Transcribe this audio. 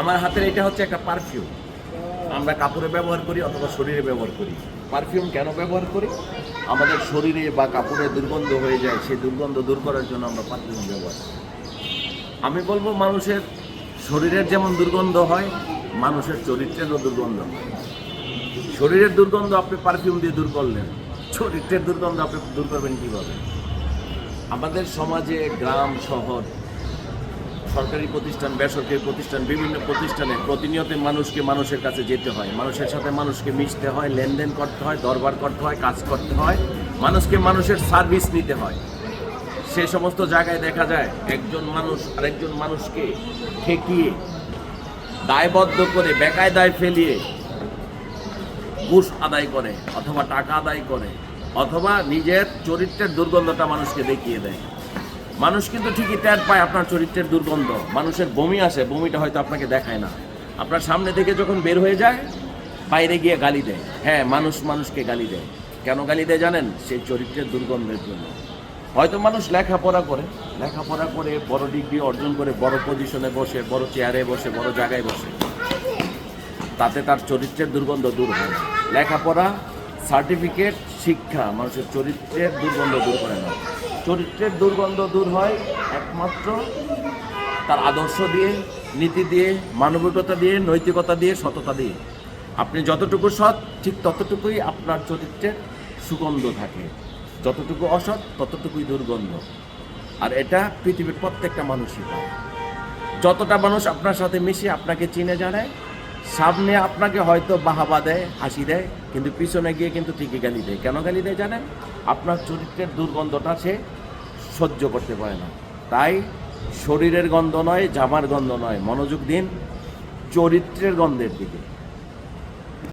আমার হাতের এটা হচ্ছে একটা পারফিউম। আমরা কাপড়ে ব্যবহার করি অথবা শরীরে ব্যবহার করি। পারফিউম কেন ব্যবহার করি? আমাদের শরীরে বা কাপড়ে দুর্গন্ধ হয়ে যায়, সেই দুর্গন্ধ দূর করার জন্য আমরা পারফিউম ব্যবহার করি। আমি বলবো মানুষের শরীরের যেমন দুর্গন্ধ হয়, মানুষের চরিত্রেরও দুর্গন্ধ হয়। শরীরের দুর্গন্ধ আপনি পারফিউম দিয়ে দূর করলেন, চরিত্রের দুর্গন্ধ আপনি দূর করবেন কীভাবে? আমাদের সমাজে গ্রাম শহর, সরকারি প্রতিষ্ঠান, বেসরকারি প্রতিষ্ঠান, বিভিন্ন প্রতিষ্ঠানে প্রতিনিয়ত মানুষকে মানুষের কাছে যেতে হয়, মানুষের সাথে মানুষকে মিশতে হয়, লেনদেন করতে হয়, দরবার করতে হয়, কাজ করতে হয়, মানুষকে মানুষের সার্ভিস নিতে হয়। সে সমস্ত জায়গায় দেখা যায় একজন মানুষ আরেকজন মানুষকে ঠেকিয়ে, দায়বদ্ধ করে, বেকায়দায় ফেলিয়ে ঘুষ আদায় করে অথবা টাকা আদায় করে অথবা নিজের চরিত্রের দুর্গন্ধটা মানুষকে দেখিয়ে দেয়। মানুষ কিন্তু ঠিকই টের পায় আপনার চরিত্রের দুর্গন্ধ। মানুষের বমি আসে, বমিটা হয়তো আপনাকে দেখায় না, আপনার সামনে থেকে যখন বের হয়ে যায় বাইরে গিয়ে গালি দেয়। হ্যাঁ, মানুষ মানুষকে গালি দেয়। কেন গালি দেয় জানেন? সেই চরিত্রের দুর্গন্ধের জন্য। হয়তো মানুষ লেখাপড়া করে বড় ডিগ্রি অর্জন করে, বড় পজিশনে বসে, বড় চেয়ারে বসে, বড় জায়গায় বসে, তাতে তার চরিত্রের দুর্গন্ধ দূর হয় না। লেখাপড়া, সার্টিফিকেট, শিক্ষা মানুষের চরিত্রের দুর্গন্ধ দূর করে না। চরিত্রের দুর্গন্ধ দূর হয় একমাত্র তার আদর্শ দিয়ে, নীতি দিয়ে, মানবিকতা দিয়ে, নৈতিকতা দিয়ে, সততা দিয়ে। আপনি যতটুকু সৎ ঠিক ততটুকুই আপনার চরিত্রের সুগন্ধ থাকে, যতটুকু অসৎ ততটুকুই দুর্গন্ধ। আর এটা পৃথিবীর প্রত্যেকটা মানুষই পায়। যতটা মানুষ আপনার সাথে মিশে আপনাকে চিনে জানায়, সামনে আপনাকে হয়তো বাহাবা দেয়, হাসি দেয়, কিন্তু পিছনে গিয়ে কিন্তু ঠিকই গালি দেয়। কেন গালি দেয় জানেন? আপনার চরিত্রের দুর্গন্ধটা সে সহ্য করতে পারে না। তাই শরীরের গন্ধ নয়, জামার গন্ধ নয়, মনোযোগ দিন চরিত্রের গন্ধের দিকে।